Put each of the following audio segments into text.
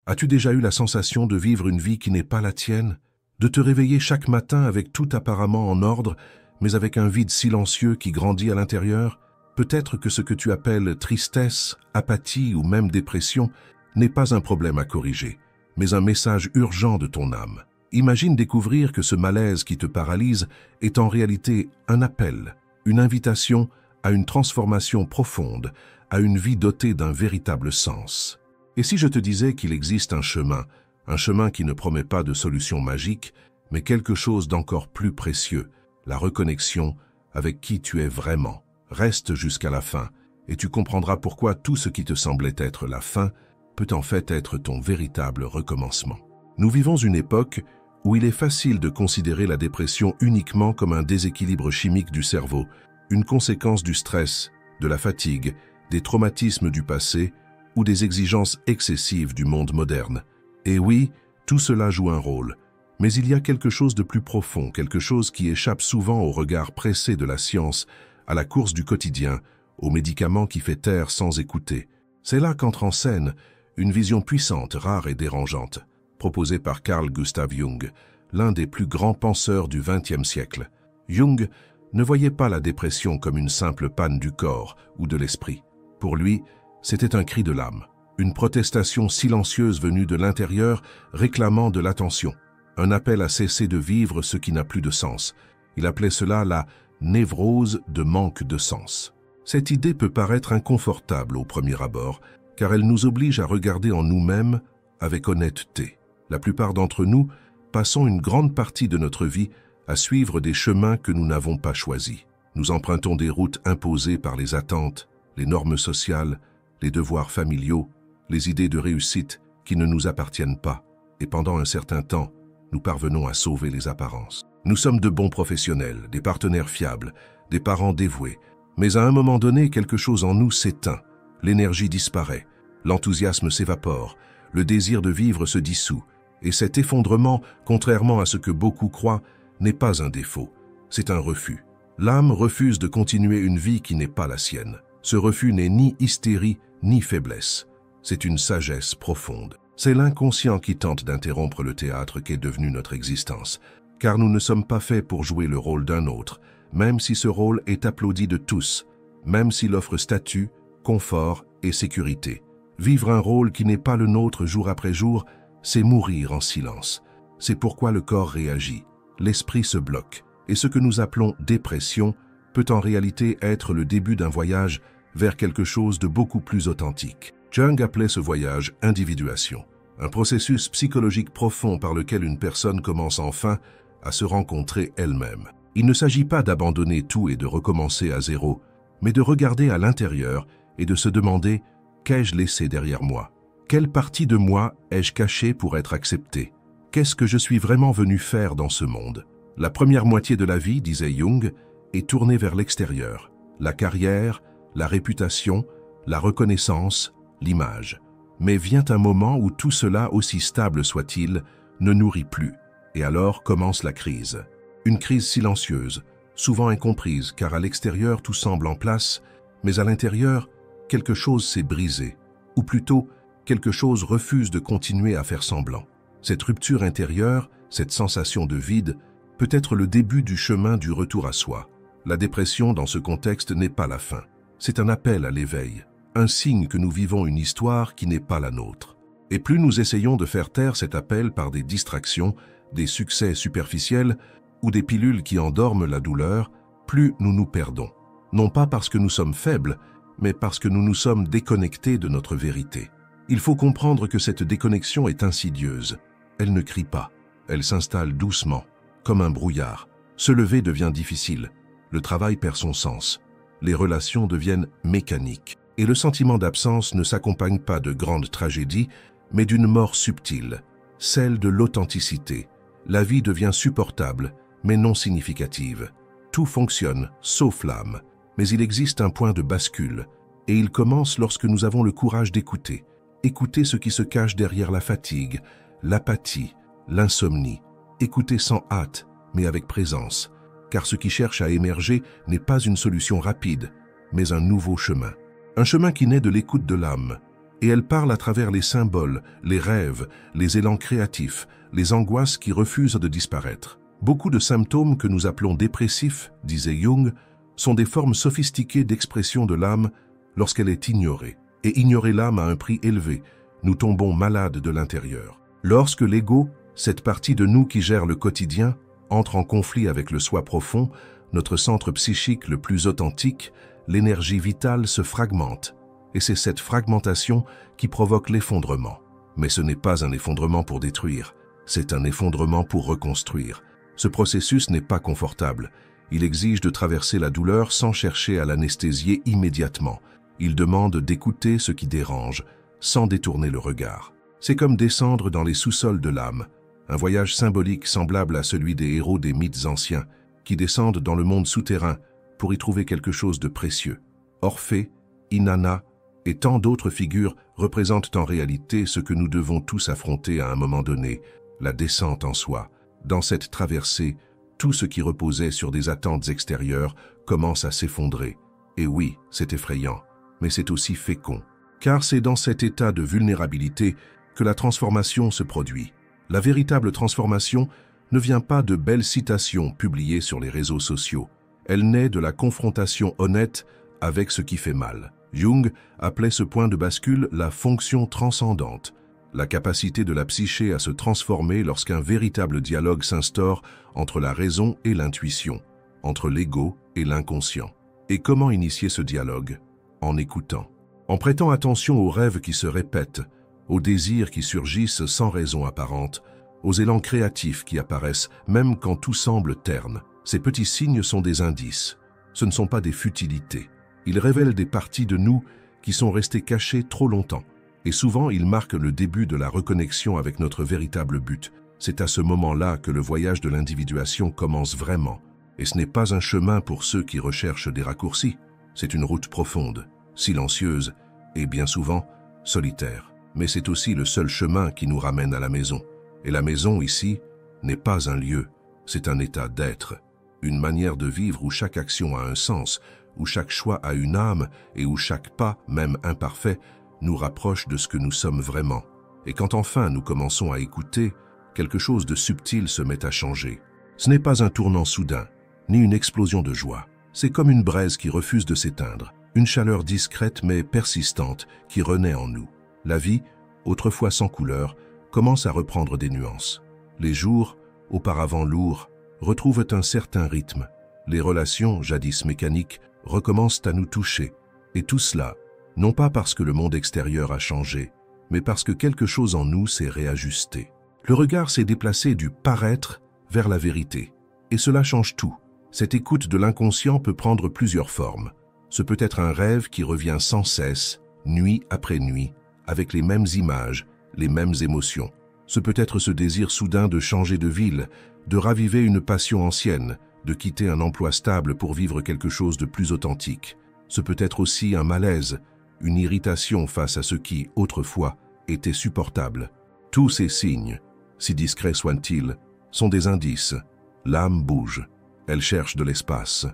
As-tu déjà eu la sensation de vivre une vie qui n'est pas la tienne? De te réveiller chaque matin avec tout apparemment en ordre, mais avec un vide silencieux qui grandit à l'intérieur? Peut-être que ce que tu appelles tristesse, apathie ou même dépression n'est pas un problème à corriger, mais un message urgent de ton âme. Imagine découvrir que ce malaise qui te paralyse est en réalité un appel, une invitation à une transformation profonde, à une vie dotée d'un véritable sens. Et si je te disais qu'il existe un chemin qui ne promet pas de solution magique, mais quelque chose d'encore plus précieux, la reconnexion avec qui tu es vraiment. Reste jusqu'à la fin, et tu comprendras pourquoi tout ce qui te semblait être la fin peut en fait être ton véritable recommencement. Nous vivons une époque où il est facile de considérer la dépression uniquement comme un déséquilibre chimique du cerveau, une conséquence du stress, de la fatigue, des traumatismes du passé ou des exigences excessives du monde moderne. Et oui, tout cela joue un rôle, mais il y a quelque chose de plus profond, quelque chose qui échappe souvent au regard pressé de la science, à la course du quotidien, aux médicaments qui fait taire sans écouter. C'est là qu'entre en scène une vision puissante, rare et dérangeante, proposée par Carl Gustav Jung, l'un des plus grands penseurs du XXe siècle. Jung ne voyait pas la dépression comme une simple panne du corps ou de l'esprit. Pour lui, c'était un cri de l'âme, une protestation silencieuse venue de l'intérieur réclamant de l'attention, un appel à cesser de vivre ce qui n'a plus de sens. Il appelait cela la névrose de manque de sens. Cette idée peut paraître inconfortable au premier abord, car elle nous oblige à regarder en nous-mêmes avec honnêteté. La plupart d'entre nous passons une grande partie de notre vie à suivre des chemins que nous n'avons pas choisis. Nous empruntons des routes imposées par les attentes, les normes sociales, les devoirs familiaux, les idées de réussite qui ne nous appartiennent pas. Et pendant un certain temps, nous parvenons à sauver les apparences. Nous sommes de bons professionnels, des partenaires fiables, des parents dévoués. Mais à un moment donné, quelque chose en nous s'éteint. L'énergie disparaît, l'enthousiasme s'évapore, le désir de vivre se dissout. Et cet effondrement, contrairement à ce que beaucoup croient, n'est pas un défaut, c'est un refus. L'âme refuse de continuer une vie qui n'est pas la sienne. Ce refus n'est ni hystérie, ni faiblesse. C'est une sagesse profonde. C'est l'inconscient qui tente d'interrompre le théâtre qu'est devenu notre existence. Car nous ne sommes pas faits pour jouer le rôle d'un autre, même si ce rôle est applaudi de tous, même s'il offre statut, confort et sécurité. Vivre un rôle qui n'est pas le nôtre jour après jour, c'est mourir en silence. C'est pourquoi le corps réagit, l'esprit se bloque, et ce que nous appelons dépression peut en réalité être le début d'un voyage vers quelque chose de beaucoup plus authentique. Jung appelait ce voyage individuation, un processus psychologique profond par lequel une personne commence enfin à se rencontrer elle-même. Il ne s'agit pas d'abandonner tout et de recommencer à zéro, mais de regarder à l'intérieur et de se demander « qu'ai-je laissé derrière moi ? Quelle partie de moi ai-je cachée pour être acceptée ? Qu'est-ce que je suis vraiment venu faire dans ce monde ?» La première moitié de la vie, disait Jung, est tournée vers l'extérieur, la carrière, la réputation, la reconnaissance, l'image. Mais vient un moment où tout cela, aussi stable soit-il, ne nourrit plus. Et alors commence la crise. Une crise silencieuse, souvent incomprise, car à l'extérieur tout semble en place, mais à l'intérieur, quelque chose s'est brisé. Ou plutôt, quelque chose refuse de continuer à faire semblant. Cette rupture intérieure, cette sensation de vide, peut être le début du chemin du retour à soi. La dépression, dans ce contexte, n'est pas la fin. C'est un appel à l'éveil, un signe que nous vivons une histoire qui n'est pas la nôtre. Et plus nous essayons de faire taire cet appel par des distractions, des succès superficiels ou des pilules qui endorment la douleur, plus nous nous perdons. Non pas parce que nous sommes faibles, mais parce que nous nous sommes déconnectés de notre vérité. Il faut comprendre que cette déconnexion est insidieuse. Elle ne crie pas, elle s'installe doucement, comme un brouillard. Se lever devient difficile, le travail perd son sens, les relations deviennent mécaniques. Et le sentiment d'absence ne s'accompagne pas de grandes tragédies, mais d'une mort subtile, celle de l'authenticité. La vie devient supportable, mais non significative. Tout fonctionne, sauf l'âme. Mais il existe un point de bascule, et il commence lorsque nous avons le courage d'écouter. Écouter ce qui se cache derrière la fatigue, l'apathie, l'insomnie. Écouter sans hâte, mais avec présence, car ce qui cherche à émerger n'est pas une solution rapide, mais un nouveau chemin. Un chemin qui naît de l'écoute de l'âme, Et elle parle à travers les symboles, les rêves, les élans créatifs, les angoisses qui refusent de disparaître. Beaucoup de symptômes que nous appelons dépressifs, disait Jung, sont des formes sophistiquées d'expression de l'âme lorsqu'elle est ignorée. Et ignorer l'âme a un prix élevé. Nous tombons malades de l'intérieur. Lorsque l'ego, cette partie de nous qui gère le quotidien, entre en conflit avec le soi profond, notre centre psychique le plus authentique, l'énergie vitale se fragmente. Et c'est cette fragmentation qui provoque l'effondrement. Mais ce n'est pas un effondrement pour détruire, c'est un effondrement pour reconstruire. Ce processus n'est pas confortable. Il exige de traverser la douleur sans chercher à l'anesthésier immédiatement. Il demande d'écouter ce qui dérange, sans détourner le regard. C'est comme descendre dans les sous-sols de l'âme, un voyage symbolique semblable à celui des héros des mythes anciens, qui descendent dans le monde souterrain pour y trouver quelque chose de précieux. Orphée, Inanna et tant d'autres figures représentent en réalité ce que nous devons tous affronter à un moment donné, la descente en soi. Dans cette traversée, tout ce qui reposait sur des attentes extérieures commence à s'effondrer. Et oui, c'est effrayant, mais c'est aussi fécond. Car c'est dans cet état de vulnérabilité que la transformation se produit. La véritable transformation ne vient pas de belles citations publiées sur les réseaux sociaux. Elle naît de la confrontation honnête avec ce qui fait mal. Jung appelait ce point de bascule la fonction transcendante, la capacité de la psyché à se transformer lorsqu'un véritable dialogue s'instaure entre la raison et l'intuition, entre l'ego et l'inconscient. Et comment initier ce dialogue? En écoutant. En prêtant attention aux rêves qui se répètent, aux désirs qui surgissent sans raison apparente, aux élans créatifs qui apparaissent même quand tout semble terne. Ces petits signes sont des indices. Ce ne sont pas des futilités. Ils révèlent des parties de nous qui sont restées cachées trop longtemps. Et souvent, ils marquent le début de la reconnexion avec notre véritable but. C'est à ce moment-là que le voyage de l'individuation commence vraiment. Et ce n'est pas un chemin pour ceux qui recherchent des raccourcis. C'est une route profonde, silencieuse et bien souvent solitaire. Mais c'est aussi le seul chemin qui nous ramène à la maison. Et la maison, ici, n'est pas un lieu, c'est un état d'être, une manière de vivre où chaque action a un sens, où chaque choix a une âme et où chaque pas, même imparfait, nous rapproche de ce que nous sommes vraiment. Et quand enfin nous commençons à écouter, quelque chose de subtil se met à changer. Ce n'est pas un tournant soudain, ni une explosion de joie. C'est comme une braise qui refuse de s'éteindre, une chaleur discrète mais persistante qui renaît en nous. La vie, autrefois sans couleur, commence à reprendre des nuances. Les jours, auparavant lourds, retrouvent un certain rythme. Les relations, jadis mécaniques, recommencent à nous toucher. Et tout cela, non pas parce que le monde extérieur a changé, mais parce que quelque chose en nous s'est réajusté. Le regard s'est déplacé du paraître vers la vérité. Et cela change tout. Cette écoute de l'inconscient peut prendre plusieurs formes. Ce peut être un rêve qui revient sans cesse, nuit après nuit, avec les mêmes images, les mêmes émotions. Ce peut être ce désir soudain de changer de ville, de raviver une passion ancienne, de quitter un emploi stable pour vivre quelque chose de plus authentique. Ce peut être aussi un malaise, une irritation face à ce qui, autrefois, était supportable. Tous ces signes, si discrets soient-ils, sont des indices. L'âme bouge, elle cherche de l'espace,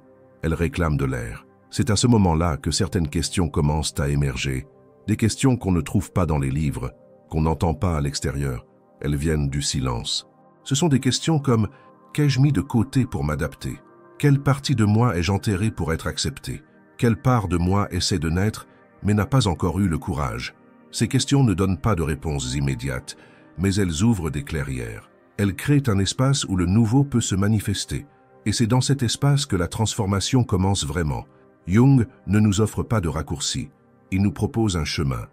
elle réclame de l'air. C'est à ce moment-là que certaines questions commencent à émerger, des questions qu'on ne trouve pas dans les livres, qu'on n'entend pas à l'extérieur. Elles viennent du silence. Ce sont des questions comme « Qu'ai-je mis de côté pour m'adapter ? Quelle partie de moi ai-je enterrée pour être acceptée ? Quelle part de moi essaie de naître, mais n'a pas encore eu le courage ?» Ces questions ne donnent pas de réponses immédiates, mais elles ouvrent des clairières. Elles créent un espace où le nouveau peut se manifester. Et c'est dans cet espace que la transformation commence vraiment. Jung ne nous offre pas de raccourcis. Il nous propose un chemin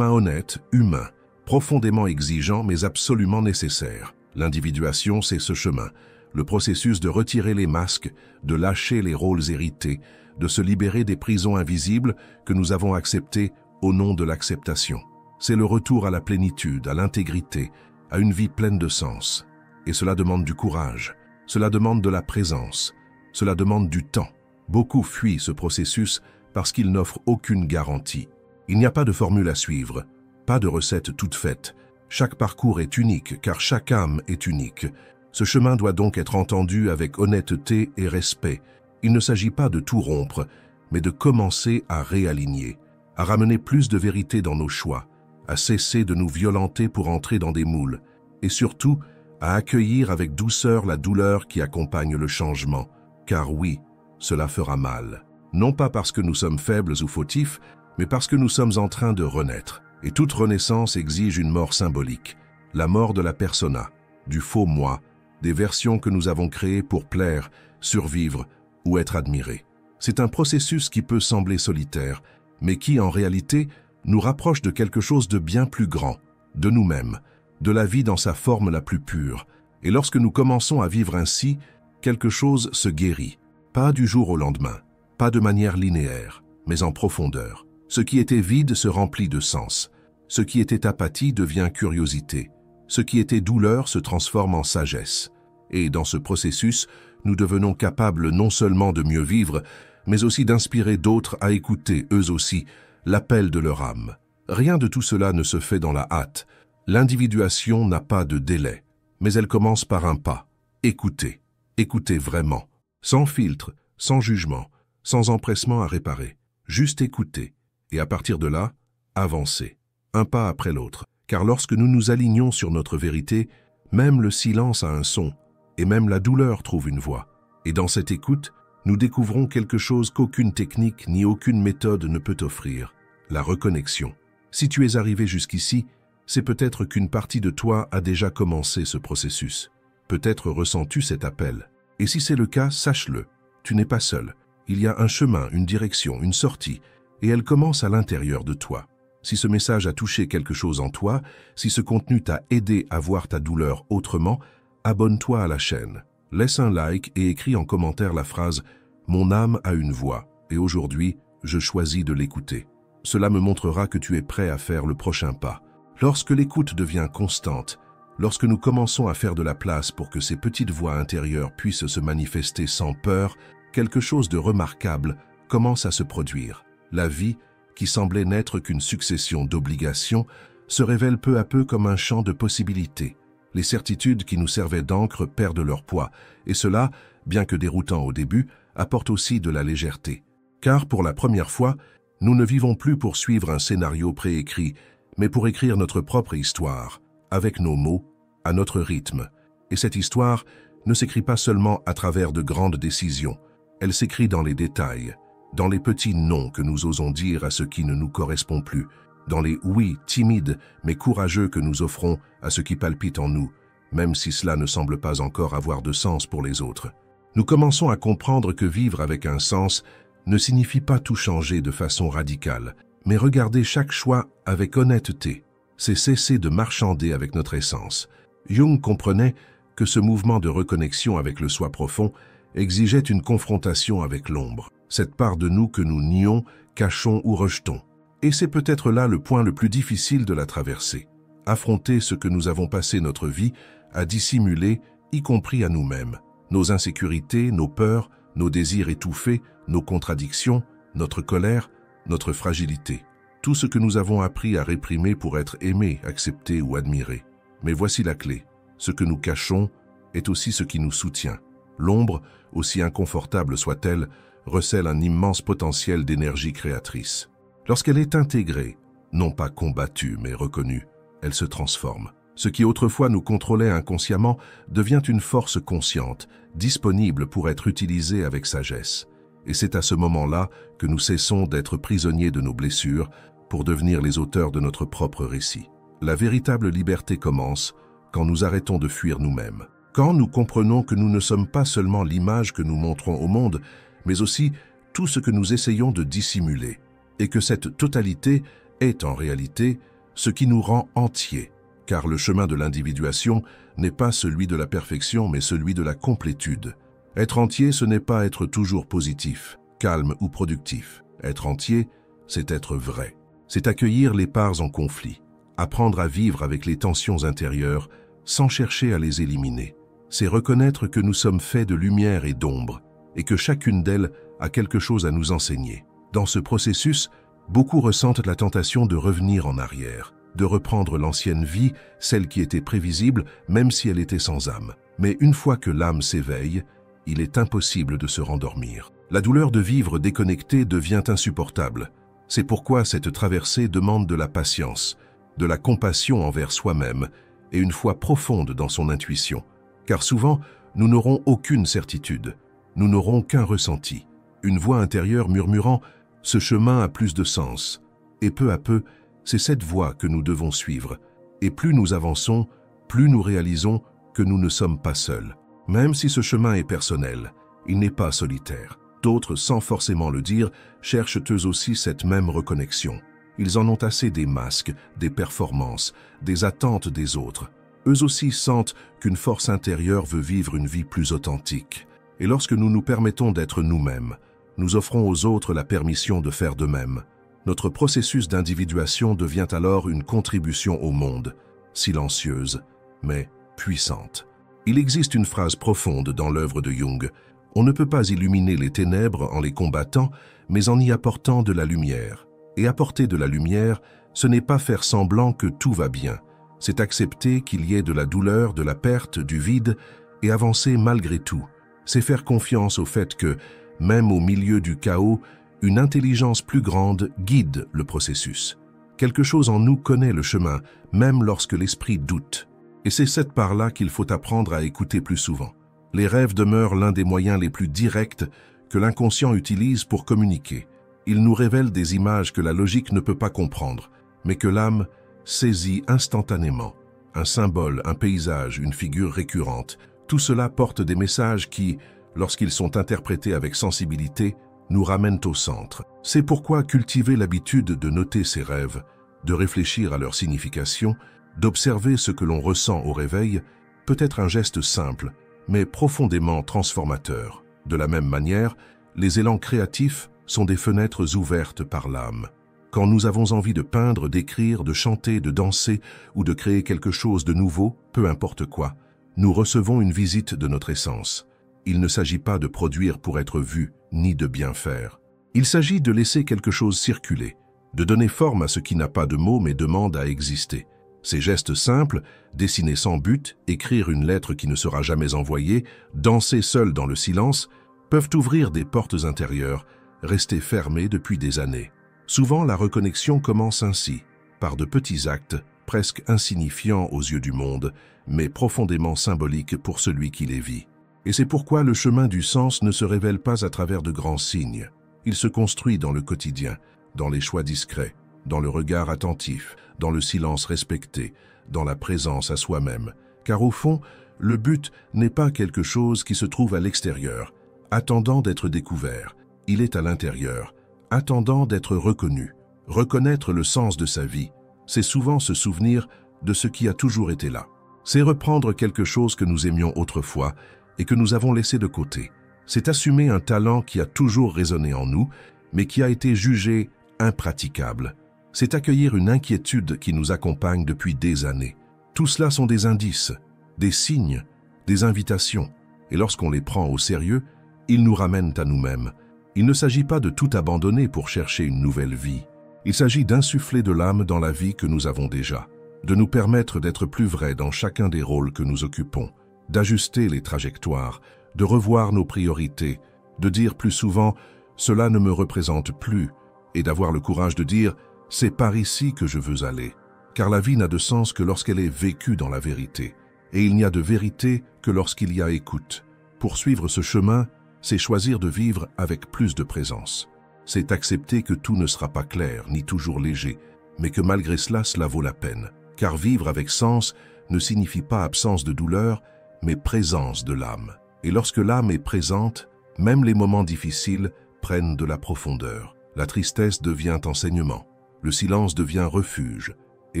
honnête, humain, profondément exigeant mais absolument nécessaire. L'individuation, c'est ce chemin, le processus de retirer les masques, de lâcher les rôles hérités, de se libérer des prisons invisibles que nous avons acceptées au nom de l'acceptation. C'est le retour à la plénitude, à l'intégrité, à une vie pleine de sens. Et cela demande du courage, cela demande de la présence, cela demande du temps. Beaucoup fuient ce processus parce qu'il n'offre aucune garantie. Il n'y a pas de formule à suivre, pas de recette toute faite. Chaque parcours est unique, car chaque âme est unique. Ce chemin doit donc être entendu avec honnêteté et respect. Il ne s'agit pas de tout rompre, mais de commencer à réaligner, à ramener plus de vérité dans nos choix, à cesser de nous violenter pour entrer dans des moules, et surtout à accueillir avec douceur la douleur qui accompagne le changement, car oui, cela fera mal. Non pas parce que nous sommes faibles ou fautifs, mais parce que nous sommes en train de renaître. Et toute renaissance exige une mort symbolique, la mort de la persona, du faux moi, des versions que nous avons créées pour plaire, survivre ou être admirés. C'est un processus qui peut sembler solitaire, mais qui, en réalité, nous rapproche de quelque chose de bien plus grand, de nous-mêmes, de la vie dans sa forme la plus pure. Et lorsque nous commençons à vivre ainsi, quelque chose se guérit, pas du jour au lendemain, pas de manière linéaire, mais en profondeur. Ce qui était vide se remplit de sens. Ce qui était apathie devient curiosité. Ce qui était douleur se transforme en sagesse. Et dans ce processus, nous devenons capables non seulement de mieux vivre, mais aussi d'inspirer d'autres à écouter, eux aussi, l'appel de leur âme. Rien de tout cela ne se fait dans la hâte. L'individuation n'a pas de délai, mais elle commence par un pas. Écoutez. Écoutez vraiment. Sans filtre, sans jugement, sans empressement à réparer. Juste écouter. Et à partir de là, avancer, un pas après l'autre. Car lorsque nous nous alignons sur notre vérité, même le silence a un son, et même la douleur trouve une voix. Et dans cette écoute, nous découvrons quelque chose qu'aucune technique ni aucune méthode ne peut offrir, la reconnexion. Si tu es arrivé jusqu'ici, c'est peut-être qu'une partie de toi a déjà commencé ce processus. Peut-être ressens-tu cet appel. Et si c'est le cas, sache-le, tu n'es pas seul. Il y a un chemin, une direction, une sortie, et elle commence à l'intérieur de toi. Si ce message a touché quelque chose en toi, si ce contenu t'a aidé à voir ta douleur autrement, abonne-toi à la chaîne. Laisse un like et écris en commentaire la phrase « Mon âme a une voix, et aujourd'hui, je choisis de l'écouter ». Cela me montrera que tu es prêt à faire le prochain pas. Lorsque l'écoute devient constante, lorsque nous commençons à faire de la place pour que ces petites voix intérieures puissent se manifester sans peur, quelque chose de remarquable commence à se produire. La vie, qui semblait n'être qu'une succession d'obligations, se révèle peu à peu comme un champ de possibilités. Les certitudes qui nous servaient d'encre perdent leur poids, et cela, bien que déroutant au début, apporte aussi de la légèreté. Car pour la première fois, nous ne vivons plus pour suivre un scénario préécrit, mais pour écrire notre propre histoire, avec nos mots, à notre rythme. Et cette histoire ne s'écrit pas seulement à travers de grandes décisions, elle s'écrit dans les détails, dans les petits non que nous osons dire à ce qui ne nous correspond plus, dans les oui timides mais courageux que nous offrons à ce qui palpite en nous, même si cela ne semble pas encore avoir de sens pour les autres. Nous commençons à comprendre que vivre avec un sens ne signifie pas tout changer de façon radicale, mais regarder chaque choix avec honnêteté. C'est cesser de marchander avec notre essence. Jung comprenait que ce mouvement de reconnexion avec le soi profond exigeait une confrontation avec l'ombre, cette part de nous que nous nions, cachons ou rejetons. Et c'est peut-être là le point le plus difficile de la traversée. Affronter ce que nous avons passé notre vie à dissimuler, y compris à nous-mêmes. Nos insécurités, nos peurs, nos désirs étouffés, nos contradictions, notre colère, notre fragilité. Tout ce que nous avons appris à réprimer pour être aimé, accepté ou admiré. Mais voici la clé. Ce que nous cachons est aussi ce qui nous soutient. L'ombre, aussi inconfortable soit-elle, recèle un immense potentiel d'énergie créatrice. Lorsqu'elle est intégrée, non pas combattue mais reconnue, elle se transforme. Ce qui autrefois nous contrôlait inconsciemment devient une force consciente, disponible pour être utilisée avec sagesse. Et c'est à ce moment-là que nous cessons d'être prisonniers de nos blessures pour devenir les auteurs de notre propre récit. La véritable liberté commence quand nous arrêtons de fuir nous-mêmes. Quand nous comprenons que nous ne sommes pas seulement l'image que nous montrons au monde, mais aussi tout ce que nous essayons de dissimuler, et que cette totalité est en réalité ce qui nous rend entiers, car le chemin de l'individuation n'est pas celui de la perfection, mais celui de la complétude. Être entier, ce n'est pas être toujours positif, calme ou productif. Être entier, c'est être vrai. C'est accueillir les parts en conflit, apprendre à vivre avec les tensions intérieures sans chercher à les éliminer. C'est reconnaître que nous sommes faits de lumière et d'ombre, et que chacune d'elles a quelque chose à nous enseigner. Dans ce processus, beaucoup ressentent la tentation de revenir en arrière, de reprendre l'ancienne vie, celle qui était prévisible, même si elle était sans âme. Mais une fois que l'âme s'éveille, il est impossible de se rendormir. La douleur de vivre déconnecté devient insupportable, C'est pourquoi cette traversée demande de la patience, de la compassion envers soi-même et une foi profonde dans son intuition. Car souvent, nous n'aurons aucune certitude, nous n'aurons qu'un ressenti, une voix intérieure murmurant « ce chemin a plus de sens ». Et peu à peu, c'est cette voie que nous devons suivre. Et plus nous avançons, plus nous réalisons que nous ne sommes pas seuls. Même si ce chemin est personnel, il n'est pas solitaire. D'autres, sans forcément le dire, cherchent eux aussi cette même reconnexion. Ils en ont assez des masques, des performances, des attentes des autres. Eux aussi sentent qu'une force intérieure veut vivre une vie plus authentique. Et lorsque nous nous permettons d'être nous-mêmes, nous offrons aux autres la permission de faire de même. Notre processus d'individuation devient alors une contribution au monde, silencieuse, mais puissante. Il existe une phrase profonde dans l'œuvre de Jung. On ne peut pas illuminer les ténèbres en les combattant, mais en y apportant de la lumière. Et apporter de la lumière, ce n'est pas faire semblant que tout va bien. C'est accepter qu'il y ait de la douleur, de la perte, du vide, et avancer malgré tout. C'est faire confiance au fait que, même au milieu du chaos, une intelligence plus grande guide le processus. Quelque chose en nous connaît le chemin, même lorsque l'esprit doute. Et c'est cette part-là qu'il faut apprendre à écouter plus souvent. Les rêves demeurent l'un des moyens les plus directs que l'inconscient utilise pour communiquer. Ils nous révèlent des images que la logique ne peut pas comprendre, mais que l'âme saisit instantanément. Un symbole, un paysage, une figure récurrente, tout cela porte des messages qui, lorsqu'ils sont interprétés avec sensibilité, nous ramènent au centre. C'est pourquoi cultiver l'habitude de noter ses rêves, de réfléchir à leur signification, d'observer ce que l'on ressent au réveil, peut être un geste simple, mais profondément transformateur. De la même manière, les élans créatifs sont des fenêtres ouvertes par l'âme. Quand nous avons envie de peindre, d'écrire, de chanter, de danser ou de créer quelque chose de nouveau, peu importe quoi, nous recevons une visite de notre essence. Il ne s'agit pas de produire pour être vu, ni de bien faire. Il s'agit de laisser quelque chose circuler, de donner forme à ce qui n'a pas de mots mais demande à exister. Ces gestes simples, dessiner sans but, écrire une lettre qui ne sera jamais envoyée, danser seul dans le silence, peuvent ouvrir des portes intérieures, restées fermées depuis des années. Souvent, la reconnexion commence ainsi, par de petits actes, presque insignifiants aux yeux du monde, mais profondément symboliques pour celui qui les vit. Et c'est pourquoi le chemin du sens ne se révèle pas à travers de grands signes. Il se construit dans le quotidien, dans les choix discrets, dans le regard attentif, dans le silence respecté, dans la présence à soi-même. Car au fond, le but n'est pas quelque chose qui se trouve à l'extérieur, attendant d'être découvert. Il est à l'intérieur, attendant d'être reconnu. Reconnaître le sens de sa vie, c'est souvent se souvenir de ce qui a toujours été là. C'est reprendre quelque chose que nous aimions autrefois et que nous avons laissé de côté. C'est assumer un talent qui a toujours résonné en nous, mais qui a été jugé impraticable. C'est accueillir une inquiétude qui nous accompagne depuis des années. Tout cela sont des indices, des signes, des invitations. Et lorsqu'on les prend au sérieux, ils nous ramènent à nous-mêmes. Il ne s'agit pas de tout abandonner pour chercher une nouvelle vie. Il s'agit d'insuffler de l'âme dans la vie que nous avons déjà, de nous permettre d'être plus vrais dans chacun des rôles que nous occupons, d'ajuster les trajectoires, de revoir nos priorités, de dire plus souvent « cela ne me représente plus » et d'avoir le courage de dire « c'est par ici que je veux aller ». Car la vie n'a de sens que lorsqu'elle est vécue dans la vérité, et il n'y a de vérité que lorsqu'il y a écoute. Poursuivre ce chemin, c'est choisir de vivre avec plus de présence. C'est accepter que tout ne sera pas clair, ni toujours léger, mais que malgré cela, cela vaut la peine. Car vivre avec sens ne signifie pas absence de douleur, mais présence de l'âme. Et lorsque l'âme est présente, même les moments difficiles prennent de la profondeur. La tristesse devient enseignement, le silence devient refuge, et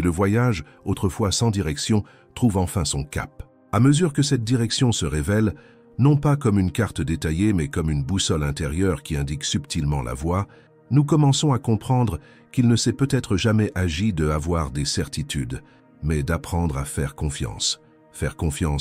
le voyage, autrefois sans direction, trouve enfin son cap. À mesure que cette direction se révèle, non pas comme une carte détaillée, mais comme une boussole intérieure qui indique subtilement la voie, nous commençons à comprendre qu'il ne s'est peut-être jamais agi de avoir des certitudes, mais d'apprendre à faire confiance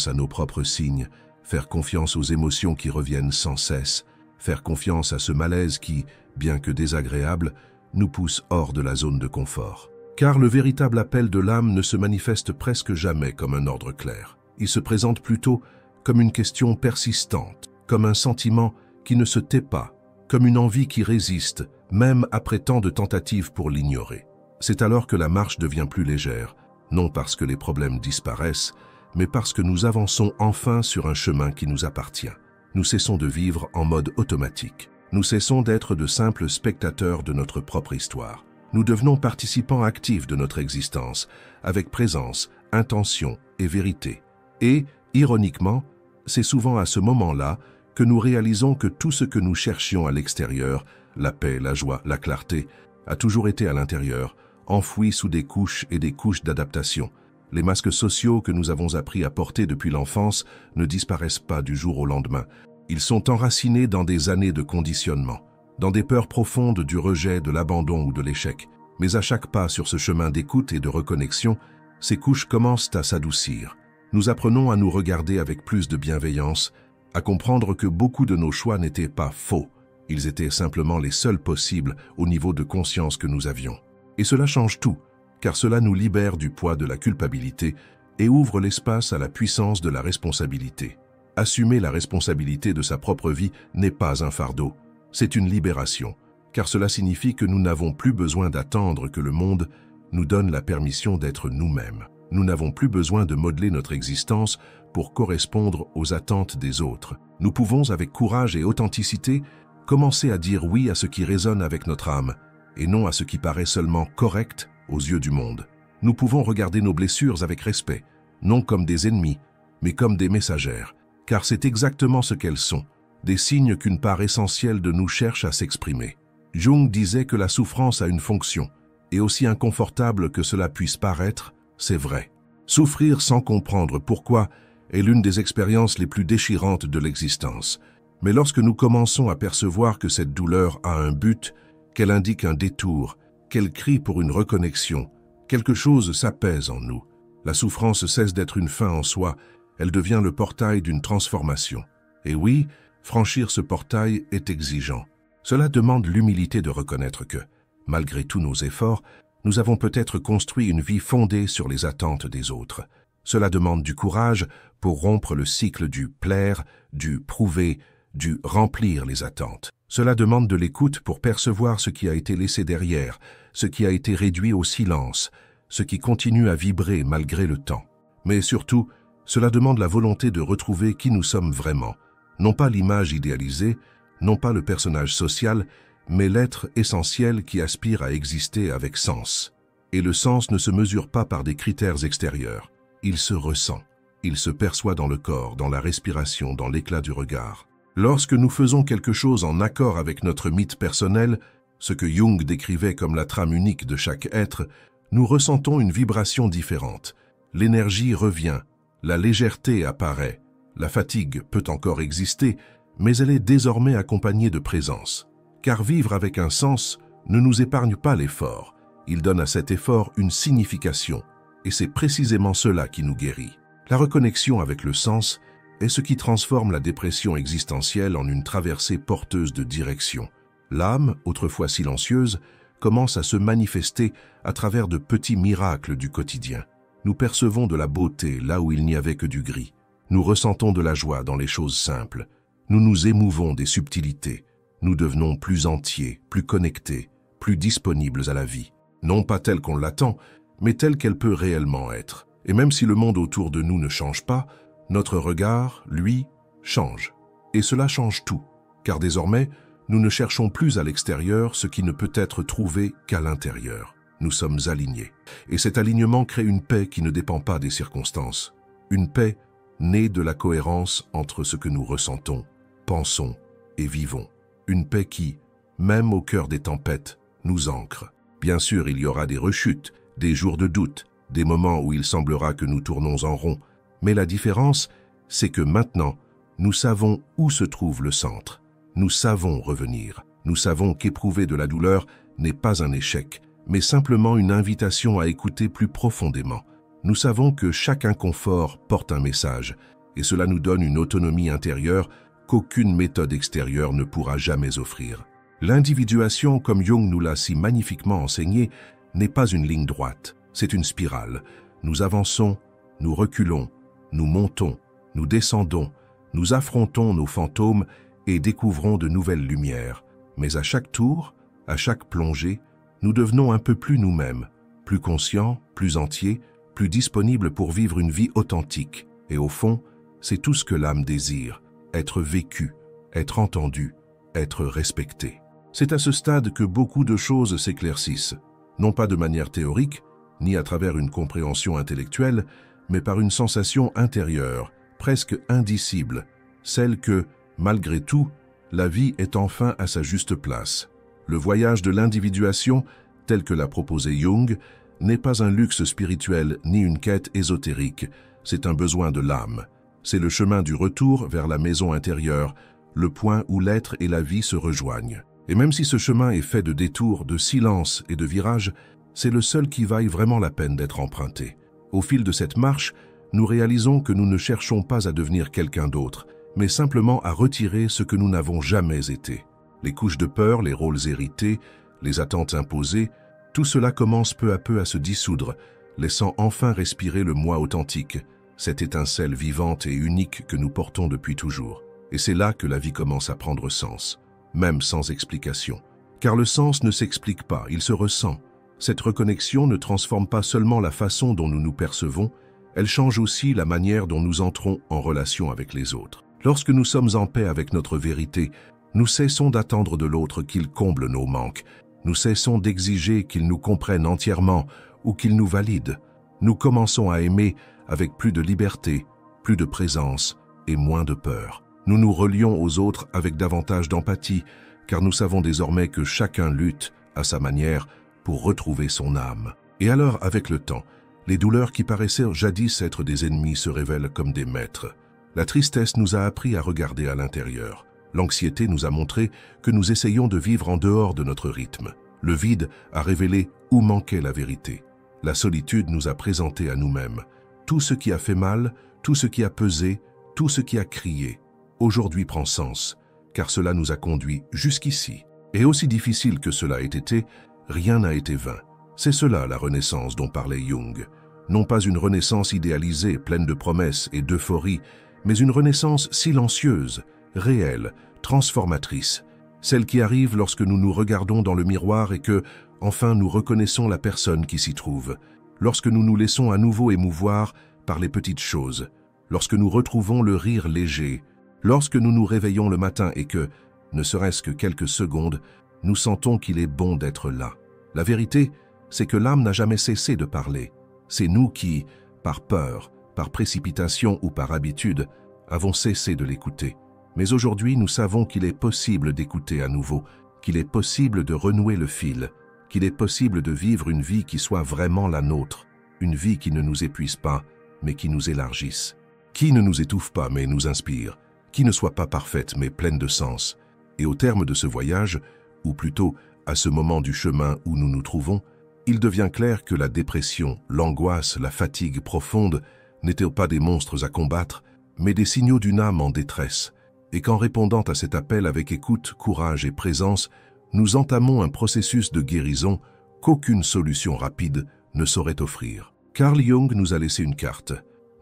à nos propres signes, faire confiance aux émotions qui reviennent sans cesse, faire confiance à ce malaise qui, bien que désagréable, nous pousse hors de la zone de confort. Car le véritable appel de l'âme ne se manifeste presque jamais comme un ordre clair. Il se présente plutôt comme une question persistante, comme un sentiment qui ne se tait pas, comme une envie qui résiste, même après tant de tentatives pour l'ignorer. C'est alors que la marche devient plus légère, non parce que les problèmes disparaissent, mais parce que nous avançons enfin sur un chemin qui nous appartient. Nous cessons de vivre en mode automatique. Nous cessons d'être de simples spectateurs de notre propre histoire. Nous devenons participants actifs de notre existence, avec présence, intention et vérité. Et, ironiquement, c'est souvent à ce moment-là que nous réalisons que tout ce que nous cherchions à l'extérieur, la paix, la joie, la clarté, a toujours été à l'intérieur, enfoui sous des couches et des couches d'adaptation. Les masques sociaux que nous avons appris à porter depuis l'enfance ne disparaissent pas du jour au lendemain. Ils sont enracinés dans des années de conditionnement, dans des peurs profondes du rejet, de l'abandon ou de l'échec. Mais à chaque pas sur ce chemin d'écoute et de reconnexion, ces couches commencent à s'adoucir. Nous apprenons à nous regarder avec plus de bienveillance, à comprendre que beaucoup de nos choix n'étaient pas faux. Ils étaient simplement les seuls possibles au niveau de conscience que nous avions. Et cela change tout, car cela nous libère du poids de la culpabilité et ouvre l'espace à la puissance de la responsabilité. Assumer la responsabilité de sa propre vie n'est pas un fardeau, c'est une libération, car cela signifie que nous n'avons plus besoin d'attendre que le monde nous donne la permission d'être nous-mêmes. Nous n'avons plus besoin de modeler notre existence pour correspondre aux attentes des autres. Nous pouvons, avec courage et authenticité, commencer à dire oui à ce qui résonne avec notre âme, et non à ce qui paraît seulement correct aux yeux du monde. Nous pouvons regarder nos blessures avec respect, non comme des ennemis, mais comme des messagères, car c'est exactement ce qu'elles sont, des signes qu'une part essentielle de nous cherche à s'exprimer. Jung disait que la souffrance a une fonction, et aussi inconfortable que cela puisse paraître, c'est vrai. Souffrir sans comprendre pourquoi est l'une des expériences les plus déchirantes de l'existence. Mais lorsque nous commençons à percevoir que cette douleur a un but, qu'elle indique un détour, qu'elle crie pour une reconnexion, quelque chose s'apaise en nous. La souffrance cesse d'être une fin en soi, elle devient le portail d'une transformation. Et oui, franchir ce portail est exigeant. Cela demande l'humilité de reconnaître que, malgré tous nos efforts, nous avons peut-être construit une vie fondée sur les attentes des autres. Cela demande du courage pour rompre le cycle du plaire, du prouver, du remplir les attentes. Cela demande de l'écoute pour percevoir ce qui a été laissé derrière, ce qui a été réduit au silence, ce qui continue à vibrer malgré le temps. Mais surtout, cela demande la volonté de retrouver qui nous sommes vraiment, non pas l'image idéalisée, non pas le personnage social, mais l'être essentiel qui aspire à exister avec sens. Et le sens ne se mesure pas par des critères extérieurs. Il se ressent, il se perçoit dans le corps, dans la respiration, dans l'éclat du regard. Lorsque nous faisons quelque chose en accord avec notre mythe personnel, ce que Jung décrivait comme la trame unique de chaque être, nous ressentons une vibration différente. L'énergie revient, la légèreté apparaît, la fatigue peut encore exister, mais elle est désormais accompagnée de présence. Car vivre avec un sens ne nous épargne pas l'effort. Il donne à cet effort une signification, et c'est précisément cela qui nous guérit. La reconnexion avec le sens est ce qui transforme la dépression existentielle en une traversée porteuse de direction. L'âme, autrefois silencieuse, commence à se manifester à travers de petits miracles du quotidien. Nous percevons de la beauté là où il n'y avait que du gris. Nous ressentons de la joie dans les choses simples. Nous nous émouvons des subtilités. Nous devenons plus entiers, plus connectés, plus disponibles à la vie. Non pas telle qu'on l'attend, mais telle qu'elle peut réellement être. Et même si le monde autour de nous ne change pas, notre regard, lui, change. Et cela change tout, car désormais, nous ne cherchons plus à l'extérieur ce qui ne peut être trouvé qu'à l'intérieur. Nous sommes alignés. Et cet alignement crée une paix qui ne dépend pas des circonstances. Une paix née de la cohérence entre ce que nous ressentons, pensons et vivons. Une paix qui, même au cœur des tempêtes, nous ancre. Bien sûr, il y aura des rechutes, des jours de doute, des moments où il semblera que nous tournons en rond. Mais la différence, c'est que maintenant, nous savons où se trouve le centre. Nous savons revenir. Nous savons qu'éprouver de la douleur n'est pas un échec, mais simplement une invitation à écouter plus profondément. Nous savons que chaque inconfort porte un message, et cela nous donne une autonomie intérieure qu'aucune méthode extérieure ne pourra jamais offrir. L'individuation, comme Jung nous l'a si magnifiquement enseigné, n'est pas une ligne droite, c'est une spirale. Nous avançons, nous reculons, nous montons, nous descendons, nous affrontons nos fantômes et découvrons de nouvelles lumières. Mais à chaque tour, à chaque plongée, nous devenons un peu plus nous-mêmes, plus conscients, plus entiers, plus disponibles pour vivre une vie authentique. Et au fond, c'est tout ce que l'âme désire, être vécu, être entendu, être respecté. C'est à ce stade que beaucoup de choses s'éclaircissent, non pas de manière théorique, ni à travers une compréhension intellectuelle, mais par une sensation intérieure, presque indicible, celle que, malgré tout, la vie est enfin à sa juste place. Le voyage de l'individuation, tel que l'a proposé Jung, n'est pas un luxe spirituel ni une quête ésotérique, c'est un besoin de l'âme. C'est le chemin du retour vers la maison intérieure, le point où l'être et la vie se rejoignent. Et même si ce chemin est fait de détours, de silences et de virages, c'est le seul qui vaille vraiment la peine d'être emprunté. Au fil de cette marche, nous réalisons que nous ne cherchons pas à devenir quelqu'un d'autre, mais simplement à retirer ce que nous n'avons jamais été. Les couches de peur, les rôles hérités, les attentes imposées, tout cela commence peu à peu à se dissoudre, laissant enfin respirer le moi authentique, cette étincelle vivante et unique que nous portons depuis toujours. Et c'est là que la vie commence à prendre sens, même sans explication. Car le sens ne s'explique pas, il se ressent. Cette reconnexion ne transforme pas seulement la façon dont nous nous percevons, elle change aussi la manière dont nous entrons en relation avec les autres. Lorsque nous sommes en paix avec notre vérité, nous cessons d'attendre de l'autre qu'il comble nos manques. Nous cessons d'exiger qu'il nous comprenne entièrement ou qu'il nous valide. Nous commençons à aimer avec plus de liberté, plus de présence et moins de peur. Nous nous relions aux autres avec davantage d'empathie, car nous savons désormais que chacun lutte, à sa manière, pour retrouver son âme. Et alors, avec le temps, les douleurs qui paraissaient jadis être des ennemis se révèlent comme des maîtres. La tristesse nous a appris à regarder à l'intérieur. L'anxiété nous a montré que nous essayons de vivre en dehors de notre rythme. Le vide a révélé où manquait la vérité. La solitude nous a présenté à nous-mêmes. Tout ce qui a fait mal, tout ce qui a pesé, tout ce qui a crié, aujourd'hui prend sens, car cela nous a conduits jusqu'ici. Et aussi difficile que cela ait été, rien n'a été vain. C'est cela la renaissance dont parlait Jung. Non pas une renaissance idéalisée, pleine de promesses et d'euphorie, mais une renaissance silencieuse, réelle, transformatrice. Celle qui arrive lorsque nous nous regardons dans le miroir et que, enfin, nous reconnaissons la personne qui s'y trouve. Lorsque nous nous laissons à nouveau émouvoir par les petites choses. Lorsque nous retrouvons le rire léger. Lorsque nous nous réveillons le matin et que, ne serait-ce que quelques secondes, nous sentons qu'il est bon d'être là. La vérité, c'est que l'âme n'a jamais cessé de parler. C'est nous qui, par peur, par précipitation ou par habitude, avons cessé de l'écouter. Mais aujourd'hui, nous savons qu'il est possible d'écouter à nouveau, qu'il est possible de renouer le fil, qu'il est possible de vivre une vie qui soit vraiment la nôtre, une vie qui ne nous épuise pas, mais qui nous élargisse, qui ne nous étouffe pas, mais nous inspire, qui ne soit pas parfaite, mais pleine de sens. Et au terme de ce voyage, ou plutôt à ce moment du chemin où nous nous trouvons, il devient clair que la dépression, l'angoisse, la fatigue profonde n'étaient pas des monstres à combattre, mais des signaux d'une âme en détresse, et qu'en répondant à cet appel avec écoute, courage et présence, nous entamons un processus de guérison qu'aucune solution rapide ne saurait offrir. Carl Jung nous a laissé une carte,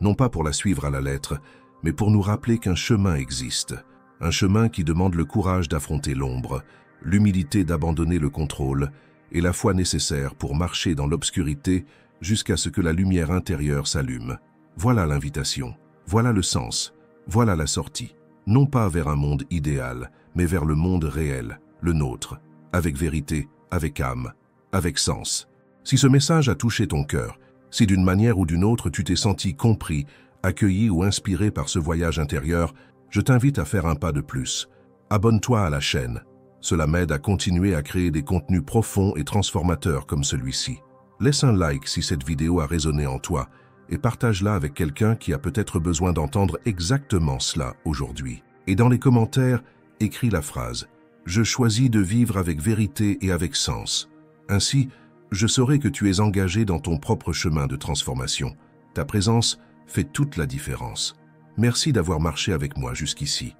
non pas pour la suivre à la lettre, mais pour nous rappeler qu'un chemin existe, un chemin qui demande le courage d'affronter l'ombre, l'humilité d'abandonner le contrôle et la foi nécessaire pour marcher dans l'obscurité jusqu'à ce que la lumière intérieure s'allume. Voilà l'invitation, voilà le sens, voilà la sortie. Non pas vers un monde idéal, mais vers le monde réel, le nôtre, avec vérité, avec âme, avec sens. Si ce message a touché ton cœur, si d'une manière ou d'une autre tu t'es senti compris, accueilli ou inspiré par ce voyage intérieur, je t'invite à faire un pas de plus. Abonne-toi à la chaîne. Cela m'aide à continuer à créer des contenus profonds et transformateurs comme celui-ci. Laisse un like si cette vidéo a résonné en toi et partage-la avec quelqu'un qui a peut-être besoin d'entendre exactement cela aujourd'hui. Et dans les commentaires, écris la phrase « Je choisis de vivre avec vérité et avec sens ». Ainsi, je saurai que tu es engagé dans ton propre chemin de transformation. Ta présence fait toute la différence. Merci d'avoir marché avec moi jusqu'ici.